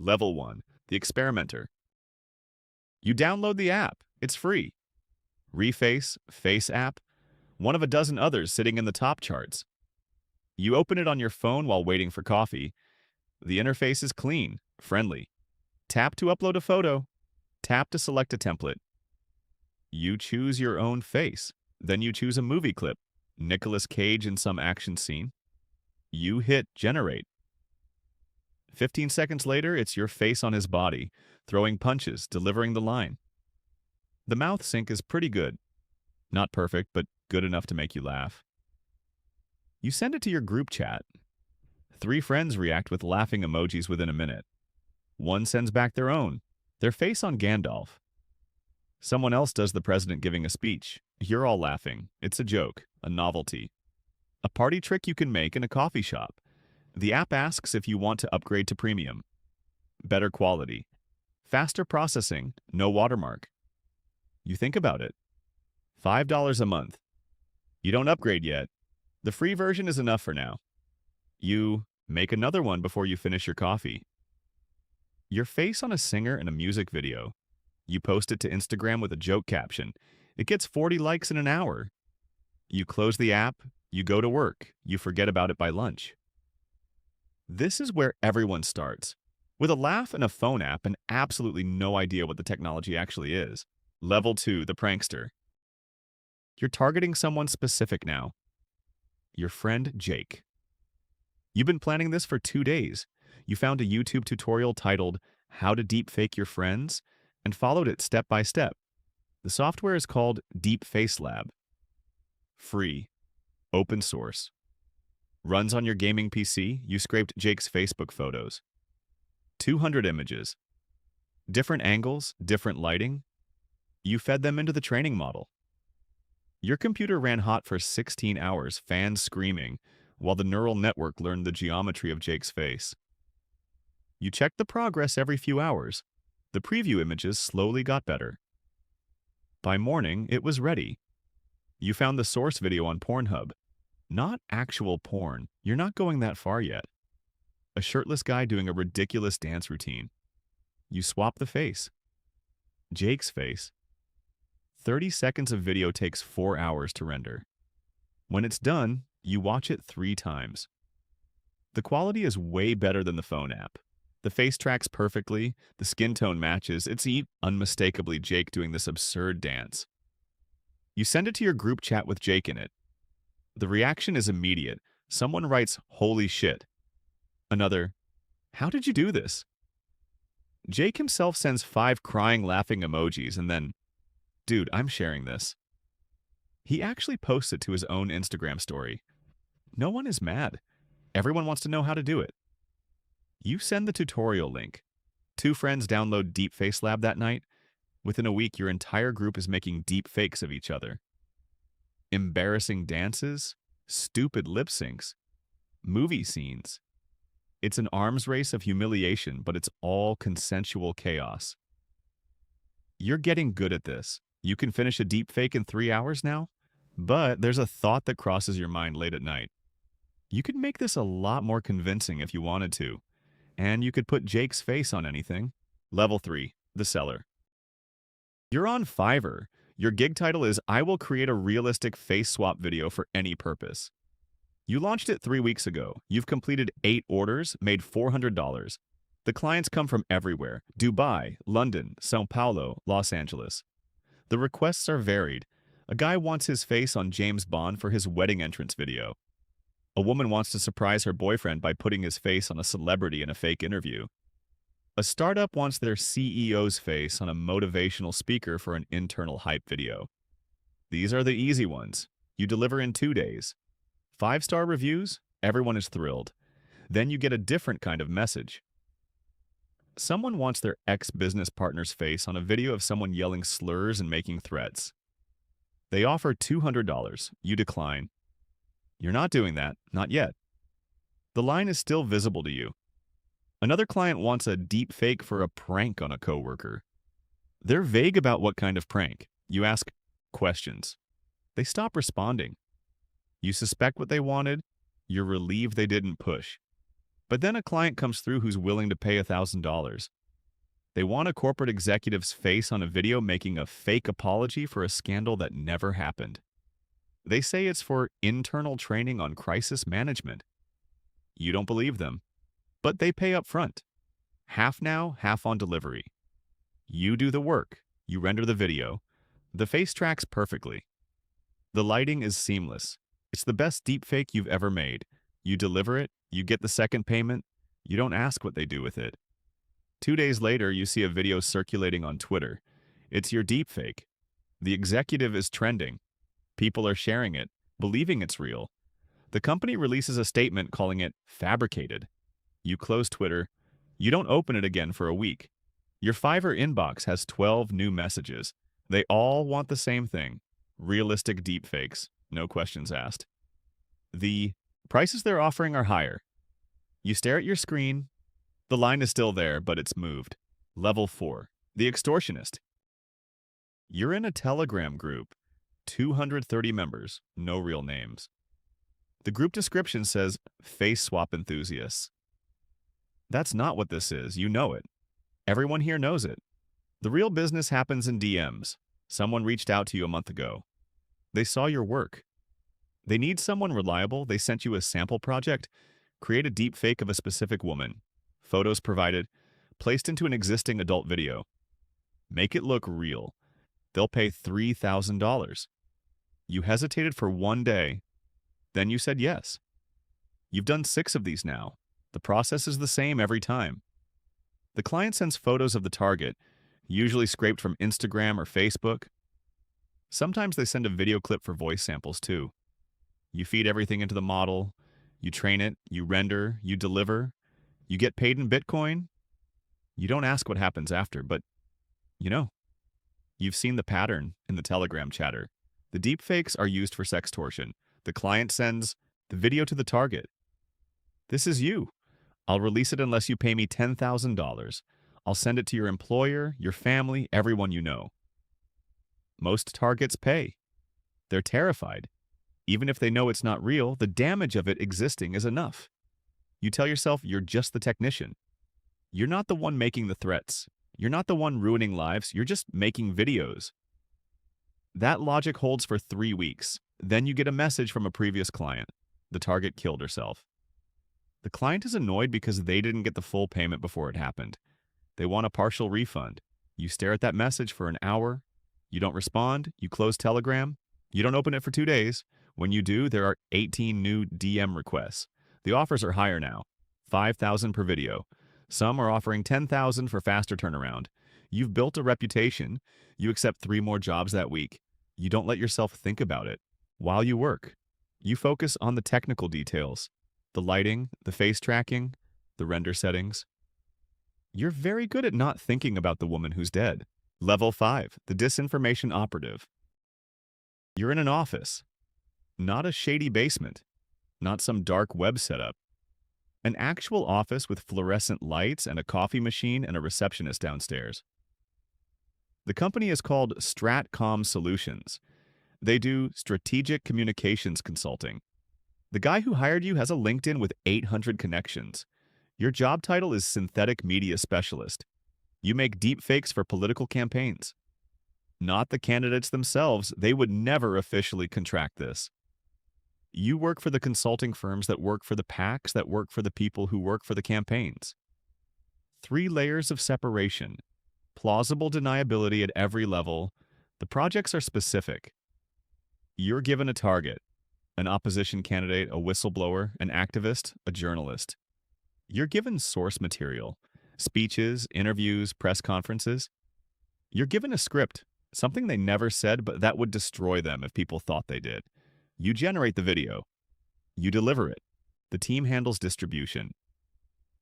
Level 1. The Experimenter. You download the app. It's free. Reface, Face app, one of a dozen others sitting in the top charts. You open it on your phone while waiting for coffee. The interface is clean, friendly. Tap to upload a photo. Tap to select a template. You choose your own face. Then you choose a movie clip, Nicolas Cage in some action scene. You hit generate. 15 seconds later, it's your face on his body, throwing punches, delivering the line. The mouth sync is pretty good. Not perfect, but good enough to make you laugh. You send it to your group chat. 3 friends react with laughing emojis within a minute. One sends back their face on Gandalf. Someone else does the president giving a speech. You're all laughing. It's a joke, a novelty. A party trick you can make in a coffee shop. The app asks if you want to upgrade to premium. Better quality. Faster processing, no watermark. You think about it. $5 a month. You don't upgrade yet. The free version is enough for now. You make another one before you finish your coffee. Your face on a singer in a music video. You post it to Instagram with a joke caption. It gets 40 likes in an hour. You close the app, you go to work, you forget about it by lunch. This is where everyone starts, with a laugh and a phone app and absolutely no idea what the technology actually is. Level 2, the prankster. You're targeting someone specific now. Your friend Jake. You've been planning this for 2 days. You found a YouTube tutorial titled How to Deepfake Your Friends and followed it step by step. The software is called Deepfake Lab. Free. Open source. Runs on your gaming PC. You scraped Jake's Facebook photos. 200 images. Different angles, different lighting. You fed them into the training model. Your computer ran hot for 16 hours, fans screaming, while the neural network learned the geometry of Jake's face. You checked the progress every few hours. The preview images slowly got better. By morning, it was ready. You found the source video on Pornhub. Not actual porn. You're not going that far yet. A shirtless guy doing a ridiculous dance routine. You swap the face. Jake's face. 30 seconds of video takes 4 hours to render. When it's done, you watch it 3 times. The quality is way better than the phone app. The face tracks perfectly, the skin tone matches, it's unmistakably Jake doing this absurd dance. You send it to your group chat with Jake in it. The reaction is immediate. Someone writes, "Holy shit." Another, "How did you do this?" Jake himself sends 5 crying, laughing emojis and then, "Dude, I'm sharing this." He actually posts it to his own Instagram story. No one is mad. Everyone wants to know how to do it. You send the tutorial link. 2 friends download Deepfake Lab that night. Within a week, your entire group is making deep fakes of each other. Embarrassing dances, stupid lip syncs, movie scenes. It's an arms race of humiliation, but it's all consensual chaos. You're getting good at this. You can finish a deepfake in 3 hours now, but there's a thought that crosses your mind late at night. You could make this a lot more convincing if you wanted to, and you could put Jake's face on anything. Level 3, the seller. You're on Fiverr. Your gig title is, "I will create a realistic face swap video for any purpose." You launched it 3 weeks ago. You've completed 8 orders, made $400. The clients come from everywhere: Dubai, London, São Paulo, Los Angeles. The requests are varied. A guy wants his face on James Bond for his wedding entrance video. A woman wants to surprise her boyfriend by putting his face on a celebrity in a fake interview. A startup wants their CEO's face on a motivational speaker for an internal hype video. These are the easy ones. You deliver in 2 days. 5-star reviews, everyone is thrilled. Then you get a different kind of message. Someone wants their ex-business partner's face on a video of someone yelling slurs and making threats. They offer $200. You decline. You're not doing that, not yet. The line is still visible to you. Another client wants a deep fake for a prank on a coworker. They're vague about what kind of prank. You ask questions. They stop responding. You suspect what they wanted. You're relieved they didn't push. But then a client comes through who's willing to pay $1,000. They want a corporate executive's face on a video making a fake apology for a scandal that never happened. They say it's for internal training on crisis management. You don't believe them, but they pay up front. Half now, half on delivery. You do the work. You render the video. The face tracks perfectly. The lighting is seamless. It's the best deepfake you've ever made. You deliver it, you get the second payment, you don't ask what they do with it. 2 days later, you see a video circulating on Twitter. It's your deepfake. The executive is trending. People are sharing it, believing it's real. The company releases a statement calling it fabricated. You close Twitter. You don't open it again for a week. Your Fiverr inbox has 12 new messages. They all want the same thing. Realistic deepfakes. No questions asked. The prices they're offering are higher. You stare at your screen. The line is still there, but it's moved. Level 4. The Extortionist. You're in a Telegram group. 230 members. No real names. The group description says, face swap enthusiasts. That's not what this is. You know it. Everyone here knows it. The real business happens in DMs. Someone reached out to you a month ago. They saw your work. They need someone reliable. They sent you a sample project. Create a deep fake of a specific woman. Photos provided. Placed into an existing adult video. Make it look real. They'll pay $3,000. You hesitated for 1 day. Then you said yes. You've done 6 of these now. The process is the same every time. The client sends photos of the target, usually scraped from Instagram or Facebook. Sometimes they send a video clip for voice samples too. You feed everything into the model, you train it, you render, you deliver, you get paid in Bitcoin. You don't ask what happens after, but you know. You've seen the pattern in the Telegram chatter. The deepfakes are used for sextortion. The client sends the video to the target. This is you. I'll release it unless you pay me $10,000. I'll send it to your employer, your family, everyone you know. Most targets pay. They're terrified. Even if they know it's not real, the damage of it existing is enough. You tell yourself you're just the technician. You're not the one making the threats. You're not the one ruining lives. You're just making videos. That logic holds for 3 weeks. Then you get a message from a previous client. The target killed herself. The client is annoyed because they didn't get the full payment before it happened. They want a partial refund. You stare at that message for an hour. You don't respond. You close Telegram. You don't open it for 2 days. When you do, there are 18 new DM requests. The offers are higher now. $5,000 per video. Some are offering $10,000 for faster turnaround. You've built a reputation. You accept 3 more jobs that week. You don't let yourself think about it. While you work, you focus on the technical details. The lighting, the face tracking, the render settings. You're very good at not thinking about the woman who's dead. Level 5, the Disinformation Operative. You're in an office. Not a shady basement. Not some dark web setup. An actual office with fluorescent lights and a coffee machine and a receptionist downstairs. The company is called Stratcom Solutions. They do strategic communications consulting. The guy who hired you has a LinkedIn with 800 connections. Your job title is Synthetic Media Specialist. You make deepfakes for political campaigns. Not the candidates themselves. They would never officially contract this. You work for the consulting firms that work for the PACs that work for the people who work for the campaigns. 3 layers of separation. Plausible deniability at every level. The projects are specific. You're given a target. An opposition candidate, a whistleblower, an activist, a journalist. You're given source material. Speeches, interviews, press conferences. You're given a script. Something they never said, but that would destroy them if people thought they did. You generate the video. You deliver it. The team handles distribution.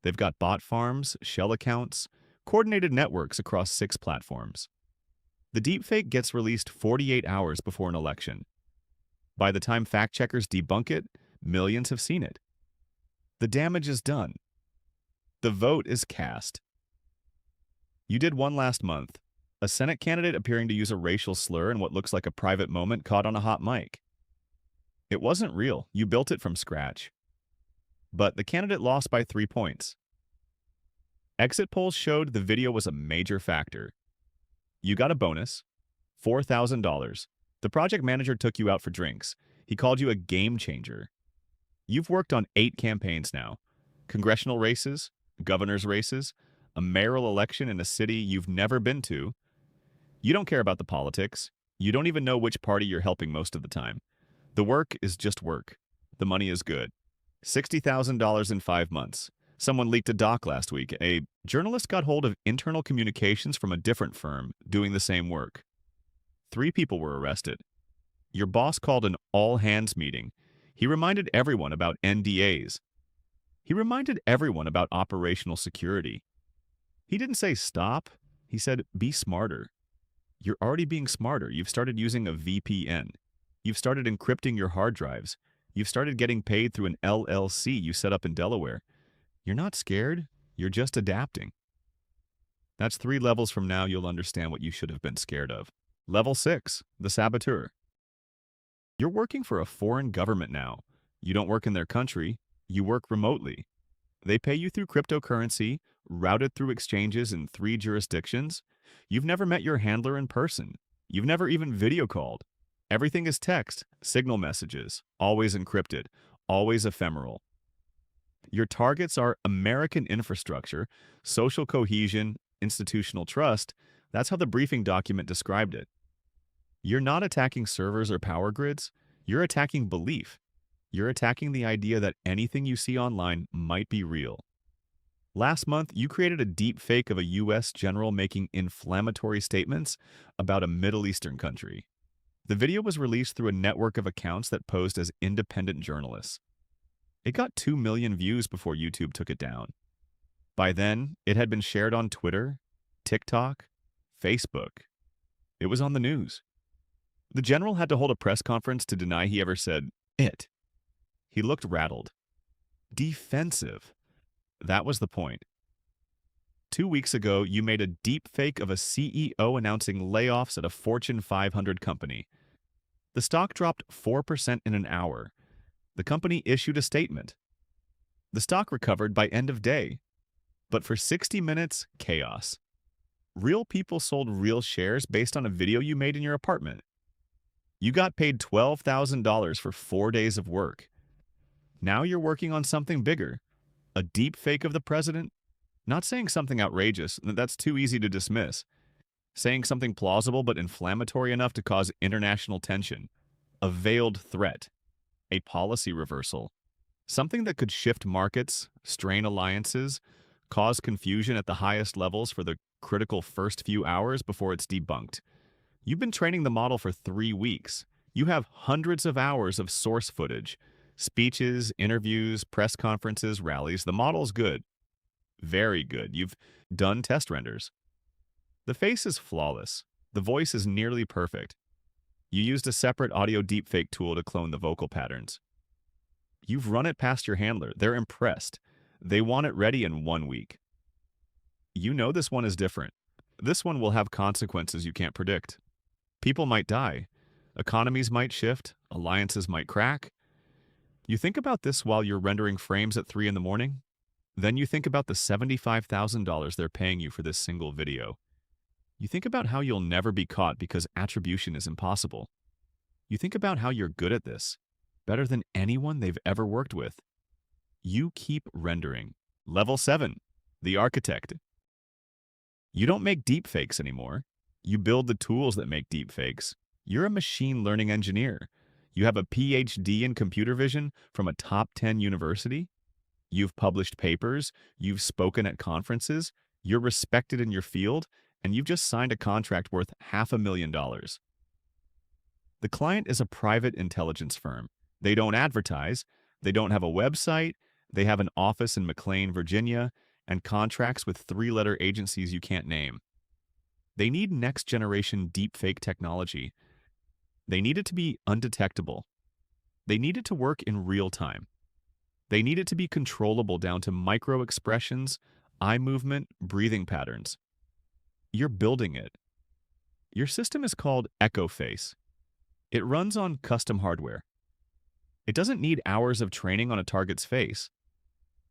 They've got bot farms, shell accounts, coordinated networks across 6 platforms. The deepfake gets released 48 hours before an election. By the time fact-checkers debunk it, millions have seen it. The damage is done. The vote is cast. You did one last month. A Senate candidate appearing to use a racial slur in what looks like a private moment caught on a hot mic. It wasn't real. You built it from scratch. but the candidate lost by 3 points. Exit polls showed the video was a major factor. You got a bonus, $4,000. The project manager took you out for drinks. He called you a game changer. You've worked on 8 campaigns now. Congressional races, governor's races, a mayoral election in a city you've never been to. You don't care about the politics. You don't even know which party you're helping most of the time. The work is just work. The money is good. $60,000 in 5 months. Someone leaked a doc last week. A journalist got hold of internal communications from a different firm doing the same work. 3 people were arrested. Your boss called an all-hands meeting. He reminded everyone about NDAs. He reminded everyone about operational security. He didn't say stop. He said be smarter. You're already being smarter. You've started using a VPN. You've started encrypting your hard drives. You've started getting paid through an LLC you set up in Delaware. You're not scared. You're just adapting. That's 3 levels from now you'll understand what you should have been scared of. Level 6, the Saboteur. You're working for a foreign government now. You don't work in their country. You work remotely. They pay you through cryptocurrency, routed through exchanges in 3 jurisdictions. You've never met your handler in person. You've never even video called. Everything is text, signal messages, always encrypted, always ephemeral. Your targets are American infrastructure, social cohesion, institutional trust. That's how the briefing document described it. You're not attacking servers or power grids. You're attacking belief. You're attacking the idea that anything you see online might be real. Last month, you created a deep fake of a U.S. general making inflammatory statements about a Middle Eastern country. The video was released through a network of accounts that posed as independent journalists. It got 2 million views before YouTube took it down. By then, it had been shared on Twitter, TikTok, Facebook. It was on the news. The general had to hold a press conference to deny he ever said it. He looked rattled. Defensive. That was the point. 2 weeks ago, you made a deep fake of a CEO announcing layoffs at a Fortune 500 company. The stock dropped 4% in an hour. The company issued a statement. The stock recovered by end of day. But for 60 minutes, chaos. Real people sold real shares based on a video you made in your apartment. You got paid $12,000 for 4 days of work. Now you're working on something bigger. A deep fake of the president? Not saying something outrageous, that's too easy to dismiss. Saying something plausible but inflammatory enough to cause international tension. A veiled threat. A policy reversal. Something that could shift markets, strain alliances, cause confusion at the highest levels for the critical first few hours before it's debunked. You've been training the model for 3 weeks. You have hundreds of hours of source footage. Speeches, interviews, press conferences, rallies. The model's good. Very good. You've done test renders. The face is flawless. The voice is nearly perfect. You used a separate audio deepfake tool to clone the vocal patterns. You've run it past your handler. They're impressed. They want it ready in 1 week. You know this one is different. This one will have consequences you can't predict. People might die. Economies might shift. Alliances might crack. You think about this while you're rendering frames at 3 in the morning? Then you think about the $75,000 they're paying you for this single video. You think about how you'll never be caught because attribution is impossible. You think about how you're good at this, better than anyone they've ever worked with. You keep rendering. Level 7, the architect. You don't make deepfakes anymore. You build the tools that make deepfakes. You're a machine learning engineer. You have a PhD in computer vision from a top 10 university. You've published papers. You've spoken at conferences. You're respected in your field, and you've just signed a contract worth $500,000. The client is a private intelligence firm. They don't advertise. They don't have a website. They have an office in McLean, Virginia, and contracts with 3-letter agencies you can't name. They need next-generation deepfake technology. They need it to be undetectable. They need it to work in real time. They need it to be controllable down to micro-expressions, eye movement, breathing patterns. You're building it. Your system is called EchoFace. It runs on custom hardware. It doesn't need hours of training on a target's face.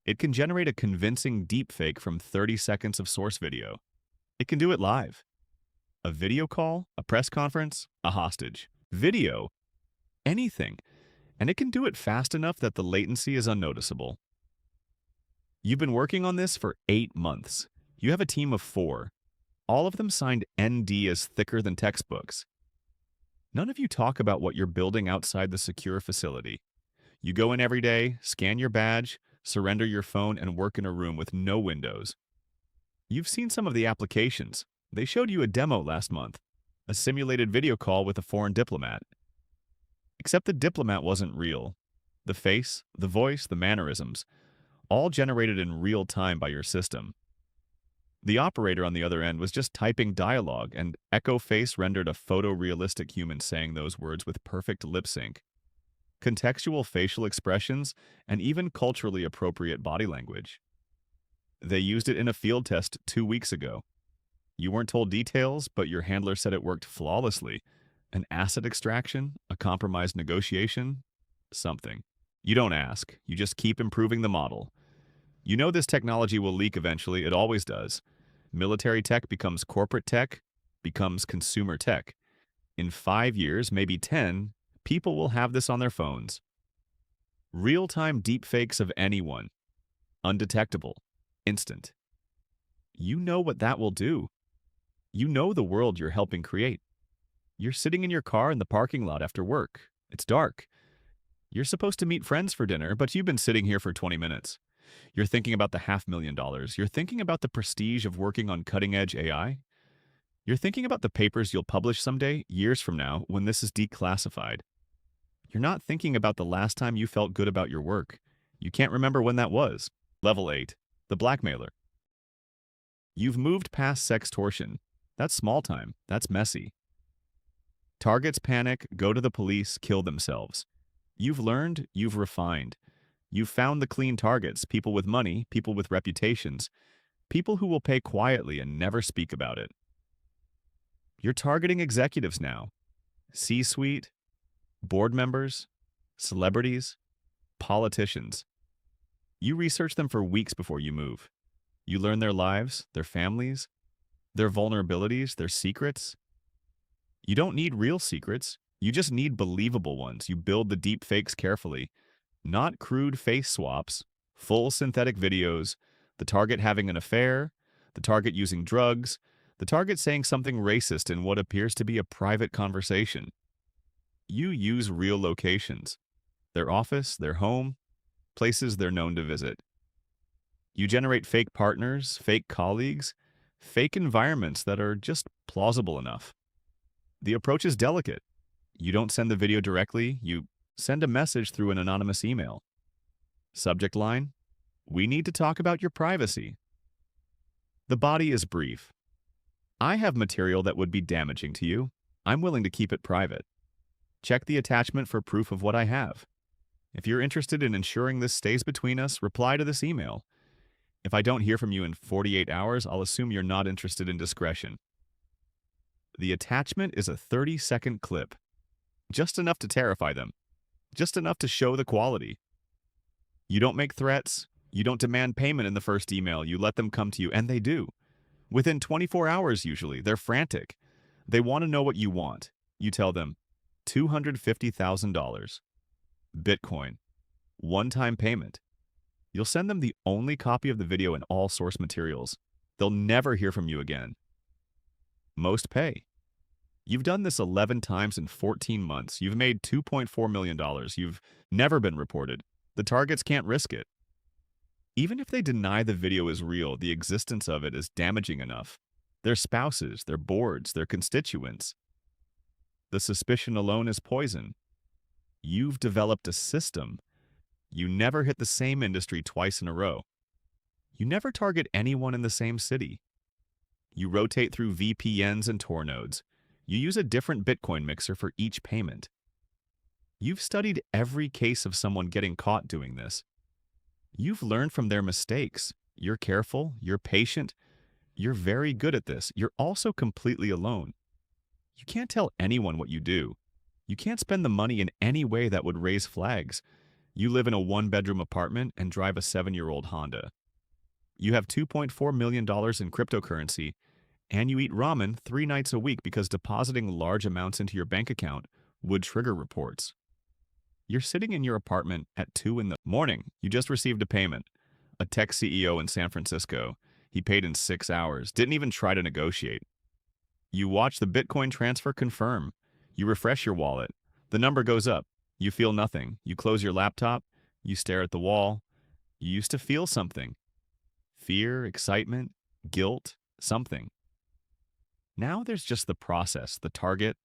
It can generate a convincing deepfake from 30 seconds of source video. It can do it live. A video call, a press conference, a hostage. Video, anything. And it can do it fast enough that the latency is unnoticeable. You've been working on this for 8 months. You have a team of 4. All of them signed ND as thicker than textbooks. None of you talk about what you're building outside the secure facility. You go in every day, scan your badge, surrender your phone, and work in a room with no windows. You've seen some of the applications. They showed you a demo last month, a simulated video call with a foreign diplomat. Except the diplomat wasn't real. The face, the voice, the mannerisms, all generated in real time by your system. The operator on the other end was just typing dialogue, and Echo Face rendered a photorealistic human saying those words with perfect lip sync. Contextual facial expressions, and even culturally appropriate body language. They used it in a field test 2 weeks ago. You weren't told details, but your handler said it worked flawlessly. An asset extraction, a compromised negotiation, something. You don't ask, you just keep improving the model. You know this technology will leak eventually, it always does. Military tech becomes corporate tech, becomes consumer tech. In 5 years, maybe 10, people will have this on their phones. Real-time deepfakes of anyone. Undetectable. Instant. You know what that will do. You know the world you're helping create. You're sitting in your car in the parking lot after work. It's dark. You're supposed to meet friends for dinner, but you've been sitting here for 20 minutes. You're thinking about the $500,000. You're thinking about the prestige of working on cutting-edge AI. You're thinking about the papers you'll publish someday, years from now, when this is declassified. You're not thinking about the last time you felt good about your work. You can't remember when that was. Level 8. The Blackmailer. You've moved past sextortion. That's small time. That's messy. Targets panic, go to the police, kill themselves. You've learned, you've refined. You've found the clean targets, people with money, people with reputations, people who will pay quietly and never speak about it. You're targeting executives now. C-suite, board members, celebrities, politicians. You research them for weeks before you move. You learn their lives, their families, their vulnerabilities, their secrets. You don't need real secrets. You just need believable ones. You build the deep fakes carefully. Not crude face swaps, full synthetic videos, the target having an affair, the target using drugs, the target saying something racist in what appears to be a private conversation. You use real locations. Their office, their home, places they're known to visit. You generate fake partners, fake colleagues, fake environments that are just plausible enough. The approach is delicate. You don't send the video directly, you send a message through an anonymous email. Subject line: we need to talk about your privacy. The body is brief. I have material that would be damaging to you. I'm willing to keep it private. Check the attachment for proof of what I have. If you're interested in ensuring this stays between us, reply to this email. If I don't hear from you in 48 hours, I'll assume you're not interested in discretion. The attachment is a 30-second clip. Just enough to terrify them. Just enough to show the quality. You don't make threats. You don't demand payment in the first email. You let them come to you, and they do. Within 24 hours, usually. They're frantic. They want to know what you want. You tell them, $250,000. Bitcoin. One-time payment. You'll send them the only copy of the video and all source materials. They'll never hear from you again. Most pay. You've done this 11 times in 14 months. You've made $2.4 million. You've never been reported. The targets can't risk it. Even if they deny the video is real, the existence of it is damaging enough. Their spouses, their boards, their constituents. The suspicion alone is poison. You've developed a system. You never hit the same industry twice in a row. You never target anyone in the same city. You rotate through VPNs and Tor nodes. You use a different Bitcoin mixer for each payment. You've studied every case of someone getting caught doing this. You've learned from their mistakes. You're careful, you're patient, you're very good at this. You're also completely alone. You can't tell anyone what you do. You can't spend the money in any way that would raise flags. You live in a one-bedroom apartment and drive a 7-year-old Honda. You have $2.4 million in cryptocurrency, and you eat ramen 3 nights a week because depositing large amounts into your bank account would trigger reports. You're sitting in your apartment at 2 in the morning. You just received a payment. A tech CEO in San Francisco. He paid in 6 hours, didn't even try to negotiate. You watch the Bitcoin transfer confirm. You refresh your wallet. The number goes up. You feel nothing. You close your laptop. You stare at the wall. You used to feel something. Fear, excitement, guilt, something. Now there's just the process, the target,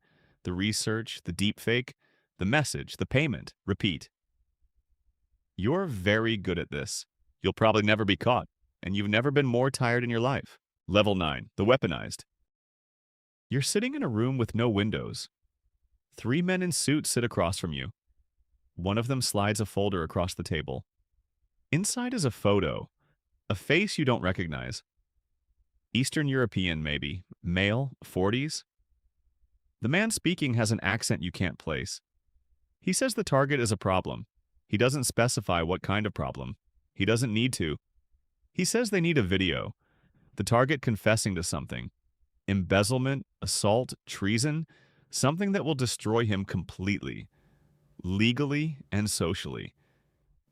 the research, the deepfake, the message, the payment. Repeat. You're very good at this. You'll probably never be caught, and you've never been more tired in your life. Level 9, the weaponized. You're sitting in a room with no windows. 3 men in suits sit across from you. One of them slides a folder across the table. Inside is a photo, a face you don't recognize. Eastern European, maybe. Male, 40s. The man speaking has an accent you can't place. He says the target is a problem. He doesn't specify what kind of problem. He doesn't need to. He says they need a video. The target confessing to something. Embezzlement, assault, treason, something that will destroy him completely. Legally and socially.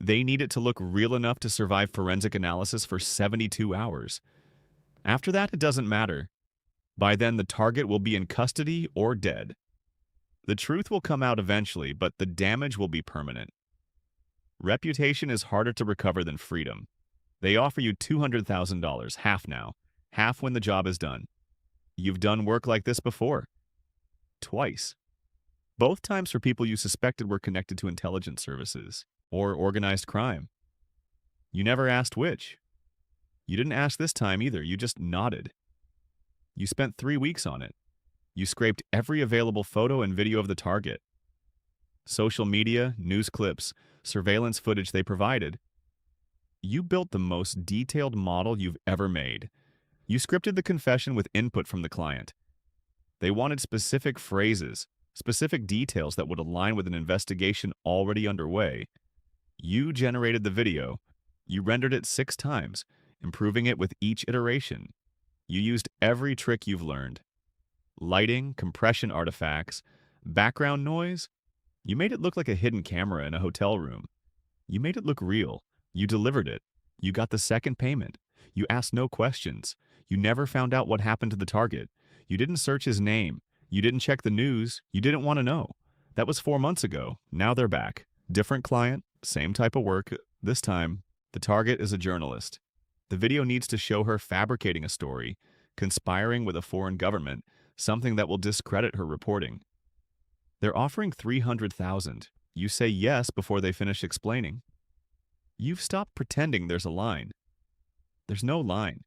They need it to look real enough to survive forensic analysis for 72 hours. After that, it doesn't matter. By then, the target will be in custody or dead. The truth will come out eventually, but the damage will be permanent. Reputation is harder to recover than freedom. They offer you $200,000, half now, half when the job is done. You've done work like this before. Twice. Both times for people you suspected were connected to intelligence services or organized crime. You never asked which. You didn't ask this time either, you just nodded. You spent 3 weeks on it. You scraped every available photo and video of the target. Social media, news clips, surveillance footage they provided. You built the most detailed model you've ever made. You scripted the confession with input from the client. They wanted specific phrases, specific details that would align with an investigation already underway. You generated the video. You rendered it 6 times, improving it with each iteration. You used every trick you've learned. Lighting, compression artifacts, background noise. You made it look like a hidden camera in a hotel room. You made it look real. You delivered it. You got the second payment. You asked no questions. You never found out what happened to the target. You didn't search his name. You didn't check the news. You didn't want to know. That was 4 months ago. Now they're back. Different client, same type of work. This time, the target is a journalist. The video needs to show her fabricating a story, conspiring with a foreign government, something that will discredit her reporting. They're offering $300,000. You say yes before they finish explaining. You've stopped pretending there's a line. There's no line.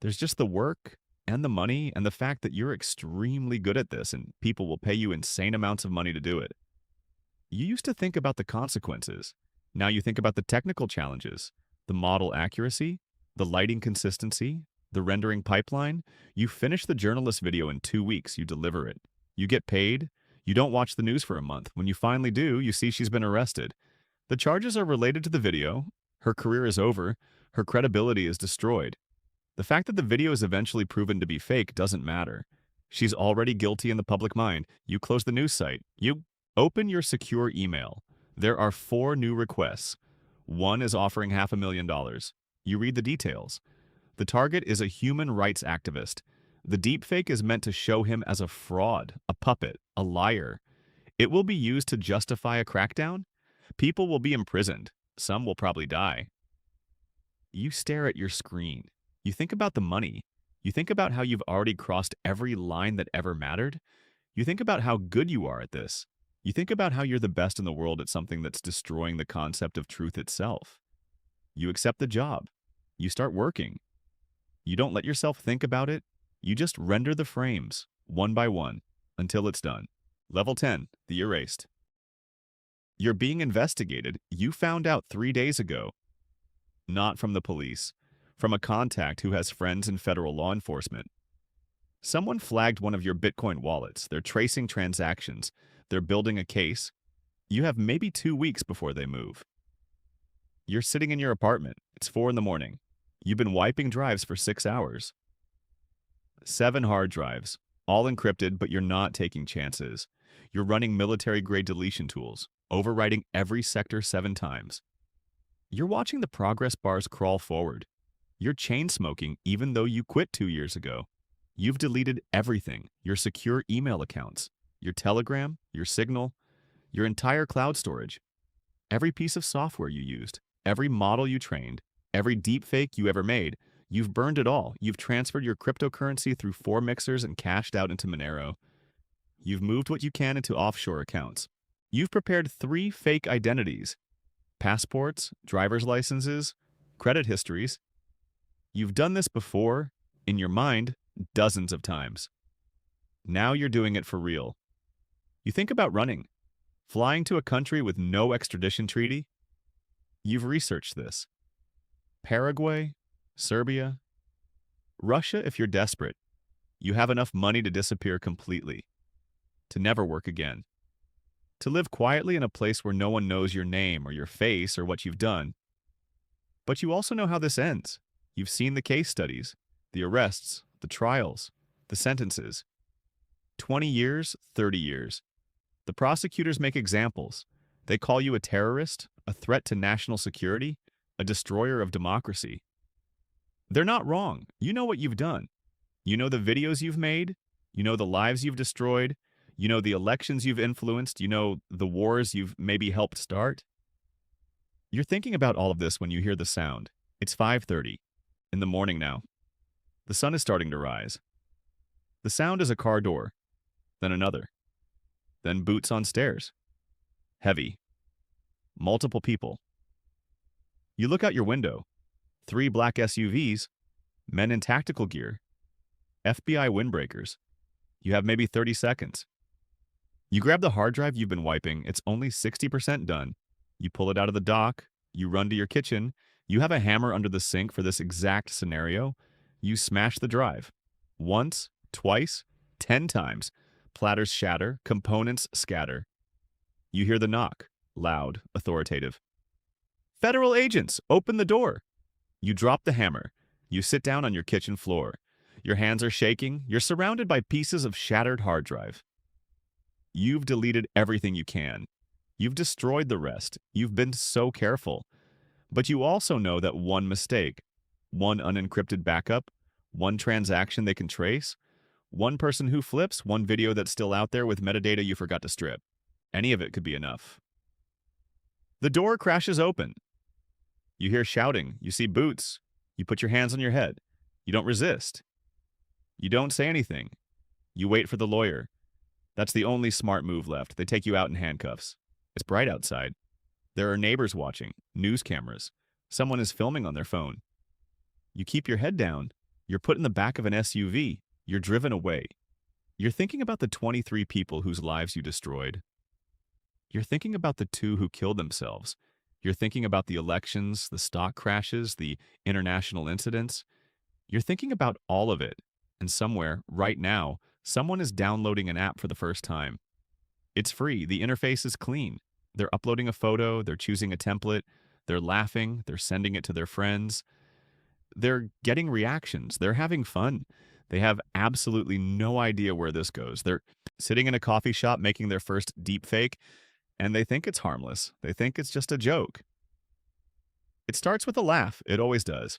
There's just the work and the money and the fact that you're extremely good at this and people will pay you insane amounts of money to do it. You used to think about the consequences. Now you think about the technical challenges, the model accuracy, the lighting consistency, the rendering pipeline. You finish the journalist video in 2 weeks. You deliver it. You get paid. You don't watch the news for a month. When you finally do, you see she's been arrested. The charges are related to the video. Her career is over. Her credibility is destroyed. The fact that the video is eventually proven to be fake doesn't matter. She's already guilty in the public mind. You close the news site. You open your secure email. There are 4 new requests. One is offering $500,000. You read the details. The target is a human rights activist. The deepfake is meant to show him as a fraud, a puppet, a liar. It will be used to justify a crackdown. People will be imprisoned. Some will probably die. You stare at your screen. You think about the money. You think about how you've already crossed every line that ever mattered. You think about how good you are at this. You think about how you're the best in the world at something that's destroying the concept of truth itself. You accept the job. You start working. You don't let yourself think about it. You just render the frames, one by one, until it's done. Level 10, the erased. You're being investigated. You found out 3 days ago. Not from the police. From a contact who has friends in federal law enforcement. Someone flagged one of your Bitcoin wallets. They're tracing transactions. They're building a case. You have maybe 2 weeks before they move. You're sitting in your apartment. It's 4 in the morning. You've been wiping drives for 6 hours. 7 hard drives, all encrypted, but you're not taking chances. You're running military-grade deletion tools, overwriting every sector 7 times. You're watching the progress bars crawl forward. You're chain-smoking even though you quit 2 years ago. You've deleted everything, your secure email accounts, your Telegram, your Signal, your entire cloud storage, every piece of software you used, every model you trained, every deepfake you ever made. You've burned it all. You've transferred your cryptocurrency through 4 mixers and cashed out into Monero. You've moved what you can into offshore accounts. You've prepared 3 fake identities: passports, driver's licenses, credit histories. You've done this before, in your mind, dozens of times. Now you're doing it for real. You think about running, flying to a country with no extradition treaty. You've researched this. Paraguay, Serbia, Russia if you're desperate. You have enough money to disappear completely, to never work again, to live quietly in a place where no one knows your name or your face or what you've done. But you also know how this ends. You've seen the case studies, the arrests, the trials, the sentences. 20 years, 30 years. The prosecutors make examples. They call you a terrorist, a threat to national security, a destroyer of democracy. They're not wrong. You know what you've done. You know the videos you've made. You know the lives you've destroyed. You know the elections you've influenced. You know the wars you've maybe helped start. You're thinking about all of this when you hear the sound. It's 5:30 in the morning now. The sun is starting to rise. The sound is a car door, then another, then boots on stairs. Heavy. Multiple people. You look out your window. 3 black SUVs, men in tactical gear, FBI windbreakers. You have maybe 30 seconds. You grab the hard drive you've been wiping. It's only 60% done. You pull it out of the dock. You run to your kitchen. You have a hammer under the sink for this exact scenario. You smash the drive. Once, twice, 10 times. Platters shatter, components scatter. You hear the knock, loud, authoritative. Federal agents, open the door. You drop the hammer. You sit down on your kitchen floor. Your hands are shaking. You're surrounded by pieces of shattered hard drive. You've deleted everything you can. You've destroyed the rest. You've been so careful. But you also know that one mistake, one unencrypted backup, one transaction they can trace, one person who flips, one video that's still out there with metadata you forgot to strip. Any of it could be enough. The door crashes open. You hear shouting. You see boots. You put your hands on your head. You don't resist. You don't say anything. You wait for the lawyer. That's the only smart move left. They take you out in handcuffs. It's bright outside. There are neighbors watching, news cameras. Someone is filming on their phone. You keep your head down. You're put in the back of an SUV. You're driven away. You're thinking about the 23 people whose lives you destroyed. You're thinking about the 2 who killed themselves. You're thinking about the elections, the stock crashes, the international incidents. You're thinking about all of it. And somewhere, right now, someone is downloading an app for the first time. It's free. The interface is clean. They're uploading a photo. They're choosing a template. They're laughing. They're sending it to their friends. They're getting reactions. They're having fun. They have absolutely no idea where this goes. They're sitting in a coffee shop making their first deepfake, and they think it's harmless. They think it's just a joke. It starts with a laugh. It always does.